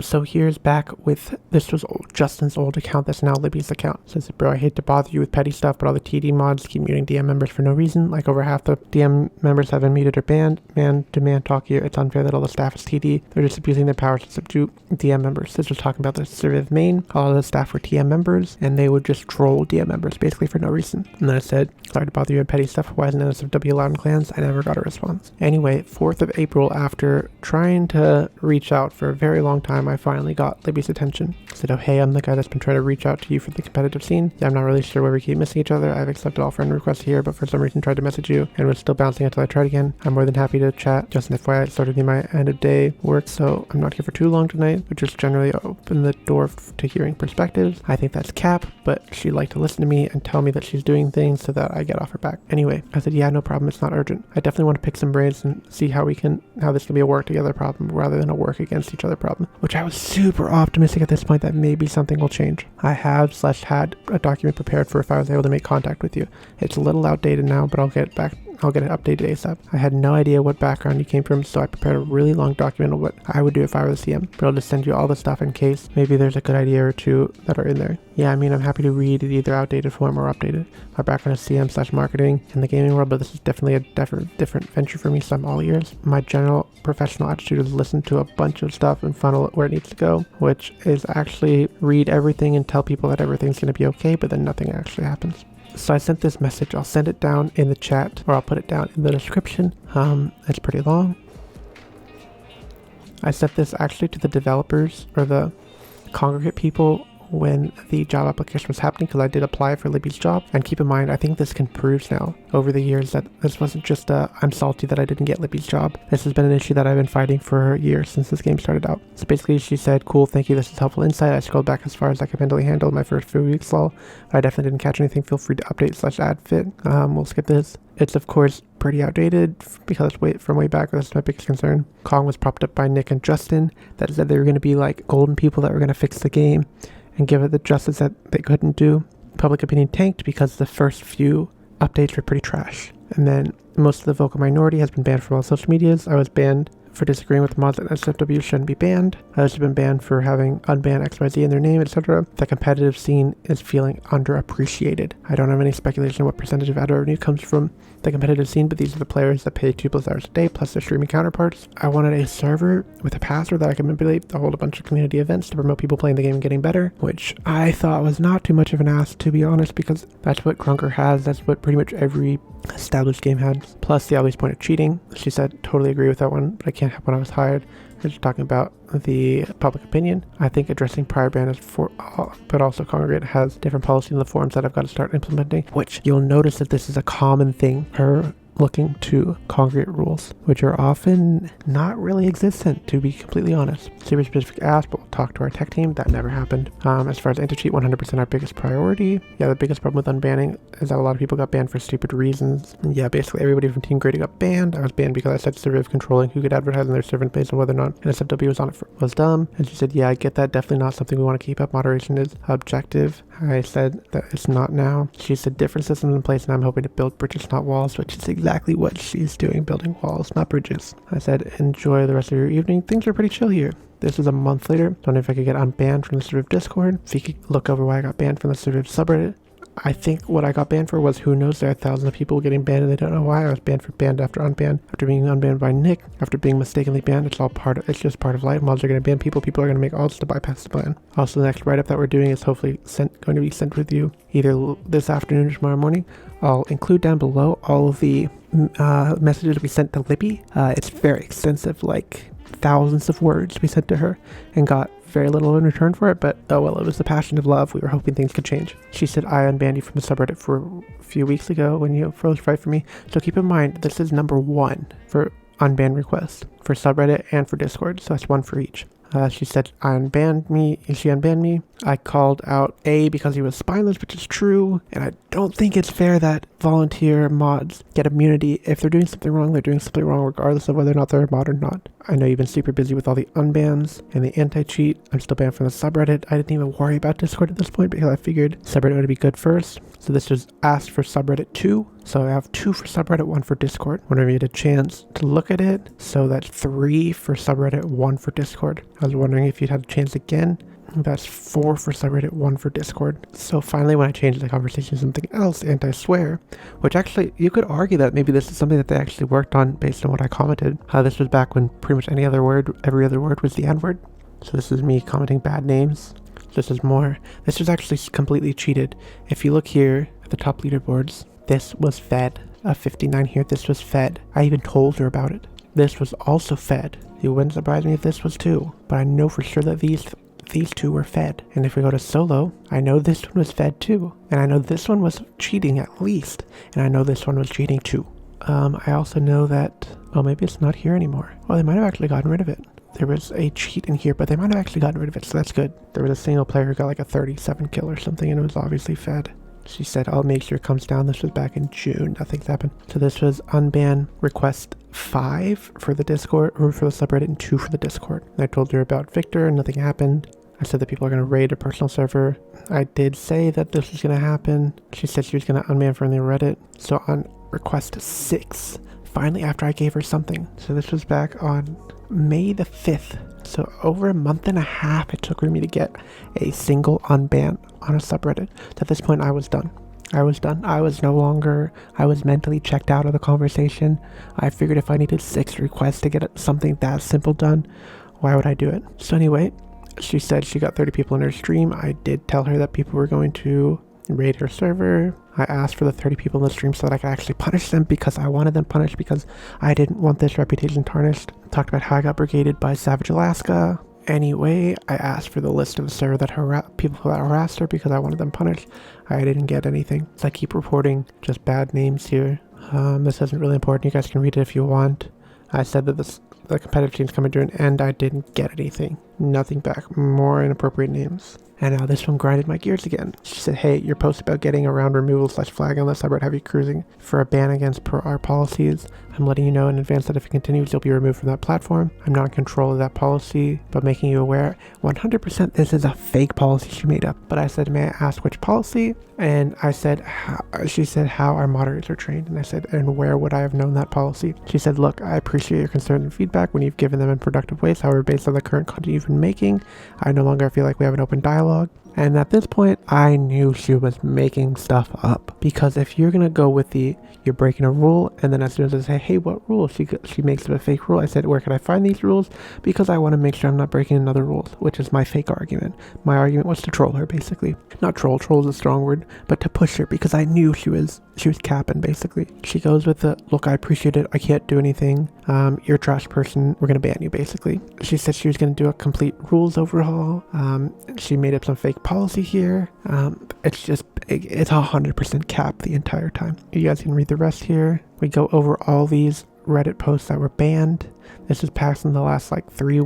So here's back with, this was Justin's old account that's now Libby's account. Says, bro, I hate to bother you with petty stuff, but all the TD mods keep muting DM members for no reason. Like over half the DM members have been muted or banned. Man to man talk here. It's unfair that all the staff is TD. They're just abusing their powers to subdue DM members. This was talking about the Surviv main. All of the staff were TM members, and they would just troll DM members basically for no reason. And then I said, sorry to bother you with petty stuff. Why isn't NSFW allowed in clans? I never got a response. Anyway, 4th of April, after trying to reach out for a very long time, I finally got Libby's attention. I said, oh hey, I'm the guy that's been trying to reach out to you for the competitive scene. Yeah, I'm not really sure why we keep missing each other. I've accepted all friend requests here, but for some reason tried to message you and was still bouncing until I tried again. I'm more than happy to chat. Just an FYI, I started in my end of day work, so I'm not here for too long tonight, but just generally open the door to hearing perspectives. I think that's cap, but she'd like to listen to me and tell me that she's doing things so that I get off her back. Anyway, I said, yeah, no problem. It's not urgent. I definitely want to pick some brains and see how this can be a work together problem rather than a work against each other problem, which I was super optimistic at this point that maybe something will change. I have / had a document prepared for if I was able to make contact with you. It's a little outdated now, but I'll get it updated ASAP. I had no idea what background you came from, so I prepared a really long document of what I would do if I were the CM, but I'll just send you all the stuff in case maybe there's a good idea or two that are in there. Yeah, I mean, I'm happy to read it either outdated form or updated. My background is CM / marketing in the gaming world, but this is definitely a different venture for me, so I'm all ears. My general professional attitude is listen to a bunch of stuff and funnel it where it needs to go, which is actually read everything and tell people that everything's going to be okay, but then nothing actually happens. So I sent this message. I'll send it down in the chat, or I'll put it down in the description. It's pretty long. I sent this actually to the developers or the Kongregate people when the job application was happening, because I did apply for Libby's job. And keep in mind, I think this can prove now over the years that this wasn't just I'm salty that I didn't get Libby's job. This has been an issue that I've been fighting for years since this game started out. So basically she said, cool, thank you, this is helpful insight. I scrolled back as far as I could mentally handle my first few weeks lol. I definitely didn't catch anything. Feel free to update / add fit. We'll skip this. It's of course pretty outdated because it's from way back. That's my biggest concern. Kong was propped up by Nick and Justin that said they were going to be like golden people that were going to fix the game and give it the justice that they couldn't do. Public opinion tanked because the first few updates were pretty trash. And then most of the vocal minority has been banned from all social medias. I was banned for disagreeing with the mods that SFW shouldn't be banned. Others have been banned for having unbanned XYZ in their name, etc. The competitive scene is feeling underappreciated. I don't have any speculation on what percentage of ad revenue comes from the competitive scene, but these are the players that pay $2+ a day plus their streaming counterparts. I wanted a server with a password that I could manipulate to hold a bunch of community events to promote people playing the game and getting better, which I thought was not too much of an ask, to be honest, because that's what Krunker has. That's what pretty much every established game had. Plus the obvious point of cheating. She said, totally agree with that one, but I can't help when I was hired. We're just talking about the public opinion. I think addressing prior ban is but also Kongregate has different policy in the forums that I've got to start implementing, which you'll notice that this is a common thing. Her looking to Kongregate rules, which are often not really existent, to be completely honest. Super specific ask, but we'll talk to our tech team. That never happened. As far as anti-cheat, 100% our biggest priority. Yeah, the biggest problem with unbanning is that a lot of people got banned for stupid reasons. And yeah, basically everybody from Team Grady got banned. I was banned because I said Surviv controlling who could advertise on their server based on whether or not NSFW was on it was dumb. And she said, yeah, I get that. Definitely not something we want to keep up. Moderation is objective. I said that it's not now. She said different systems in place, and I'm hoping to build bridges, not walls, which is exactly what she's doing, building walls, not bridges. I said, enjoy the rest of your evening. Things are pretty chill here. This is a month later. Don't know if I could get unbanned from the Surviv Discord. If you could look over why I got banned from the Surviv subreddit. I think what I got banned for was, who knows, there are thousands of people getting banned and they don't know why. I was banned for banned after unbanned, after being unbanned by Nick, after being mistakenly banned. It's just part of life. Mods are going to ban people. People are going to make odds to bypass the ban. Also, the next write-up that we're doing is hopefully going to be sent with you either this afternoon or tomorrow morning. I'll include down below all of the messages we sent to Libby. It's very extensive, like thousands of words we sent to her and got very little in return for it, but oh well, it was the passion of love. We were hoping things could change. She said, I unbanned you from the subreddit for a few weeks ago when you froze right for me. So keep in mind, this is number 1 for unban requests for subreddit and for Discord, so that's 1 for each. She said, she unbanned me. I called out A because he was spineless, which is true. And I don't think it's fair that volunteer mods get immunity. If they're doing something wrong, they're doing something wrong regardless of whether or not they're a mod or not. I know you've been super busy with all the unbans and the anti-cheat. I'm still banned from the subreddit. I didn't even worry about Discord at this point because I figured subreddit would be good first. So this was asked for subreddit 2. So I have 2 for subreddit, 1 for Discord. Whenever you get a chance to look at it. So that's 3 for subreddit, 1 for Discord. I was wondering if you'd had a chance again. That's 4 for subreddit, 1 for Discord. So finally, when I changed the conversation to something else, anti-swear, which actually, you could argue that maybe this is something that they actually worked on based on what I commented. This was back when pretty much every other word was the N-word. So this is me commenting bad names. This is more. This was actually completely cheated. If you look here at the top leaderboards, this was fed. 59 here, this was fed. I even told her about it. This was also fed. It wouldn't surprise me if this was too. But I know for sure that these 2 were fed. And if we go to solo, I know this one was fed too. And I know this one was cheating at least. And I know this one was cheating too. I also know that, oh, maybe it's not here anymore. Oh, they might have actually gotten rid of it. There was a cheat in here, but they might have actually gotten rid of it, so that's good. There was a single player who got like a 37 kill or something, and it was obviously fed. She said, I'll make sure it comes down. This was back in June. Nothing's happened. So this was unban request 5 for the Discord, or for the subreddit, and 2 for the Discord. And I told her about Victor, and nothing happened. I said that people are going to raid a personal server. I did say that this was going to happen. She said she was going to unban from the Reddit. So on request 6, finally after I gave her something. So this was back on May the 5th. So over a month and a half it took for me to get a single unban on a subreddit. So at this point I was done. I was mentally checked out of the conversation. I figured if I needed 6 requests to get something that simple done, why would I do it? So anyway, she said she got 30 people in her stream. I did tell her that people were going to raid her server. I asked for the 30 people in the stream so that I could actually punish them, because I wanted them punished, because I didn't want this reputation tarnished. Talked about how I got brigaded by Savage Alaska. Anyway, I asked for the list of the server that people that harassed her, because I wanted them punished. I didn't get anything. So I keep reporting just bad names here. This isn't really important. You guys can read it if you want. I said that the competitive team's coming to an end. I didn't get anything. Nothing back. More inappropriate names. And now this one grinded my gears again. She said, hey, your post about getting around removal / flag on the subreddit have you cruising for a ban against our policies. I'm letting you know in advance that if it continues, you'll be removed from that platform. I'm not in control of that policy, but making you aware 100% this is a fake policy she made up. But I said, may I ask which policy? And I said, she said, how our moderators are trained. And I said, and where would I have known that policy? She said, look, I appreciate your concern and feedback when you've given them in productive ways. However, based on the current content you've been making, I no longer feel like we have an open dialogue. And at this point, I knew she was making stuff up. Because if you're going to go with you're breaking a rule, and then as soon as I say, hey, what rule? She makes up a fake rule. I said, where can I find these rules? Because I want to make sure I'm not breaking another rule, which is my fake argument. My argument was to troll her, basically. Not troll is a strong word, but to push her, because I knew she was capping, basically. She goes with the, look, I appreciate it. I can't do anything. You're a trash person. We're going to ban you, basically. She said she was going to do a complete rules overhaul. She made up some fake policy here. It's 100% cap the entire time. You guys can read the rest here. We go over all these Reddit posts that were banned. This is passed in the last like three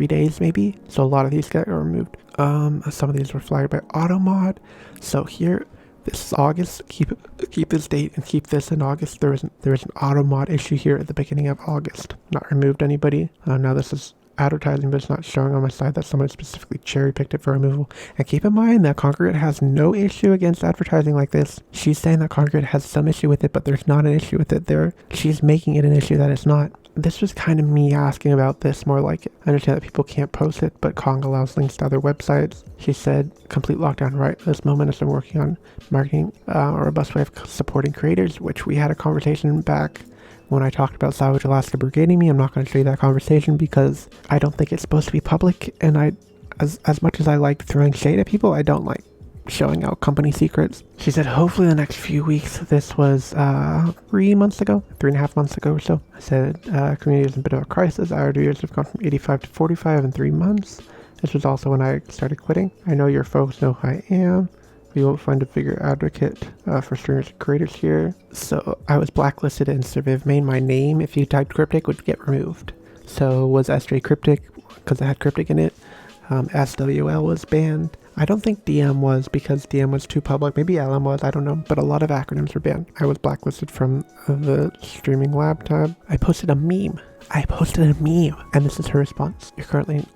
days maybe. So a lot of these got removed. Some of these were flagged by automod. So here, this is August. Keep this date and keep this in August. There was an automod issue here at the beginning of August. Not removed anybody. Now this is advertising, but it's not showing on my side that someone specifically cherry picked it for removal. And keep in mind that Kongregate has no issue against advertising like this. She's saying that Kongregate has some issue with it, but there's not an issue with it. She's making it an issue that it's not. This was kind of me asking about this, more like it. I understand that people can't post it, but Kong allows links to other websites. She said, complete lockdown right this moment as I'm working on marketing a robust way of supporting creators, which we had a conversation back when I talked about Savage Alaska brigading me. I'm not going to show you that conversation because I don't think it's supposed to be public, and as much as I like throwing shade at people, I don't like showing out company secrets. She said hopefully the next few weeks. This was 3.5 months ago or so. I said community is in a bit of a crisis. Our viewers have gone from 85 to 45 in 3 months. This was also when I started quitting. I know your folks know who I am. We won't find a bigger advocate for streamers and creators here. So I was blacklisted in Surviv main. My name, if you typed Cryptic, would get removed. So was SJ Cryptic because it had Cryptic in it. SWL was banned. I don't think DM was because DM was too public. Maybe LM was, I don't know. But a lot of acronyms were banned. I was blacklisted from the streaming lab tab. I posted a meme. And this is her response.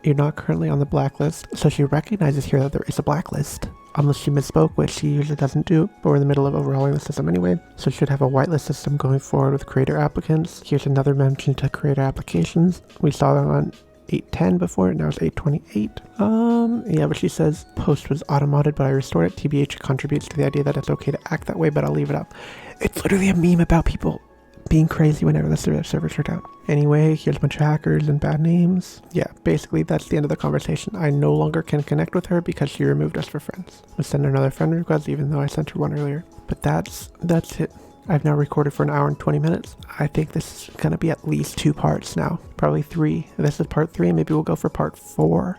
You're not currently on the blacklist. So she recognizes here that there is a blacklist. unless she misspoke, which she usually doesn't do, but we're in the middle of overhauling the system anyway, so it should have a whitelist system going forward with creator applicants. Here's another mention to creator applications. We saw them on 8.10 before, now it's 8.28. Yeah, but she says post was automated, but I restored it. TBH contributes to the idea that it's okay to act that way, but I'll leave it up. It's literally a meme about people being crazy whenever the servers are down. Anyway, here's a bunch of hackers and bad names. Yeah, basically that's the end of the conversation. I no longer can connect with her because she removed us for friends. I'll send her another friend request even though I sent her one earlier. But that's it. I've now recorded for an hour and 20 minutes. I think this is gonna be at least 2 parts now, probably 3. This is part 3, maybe we'll go for part 4.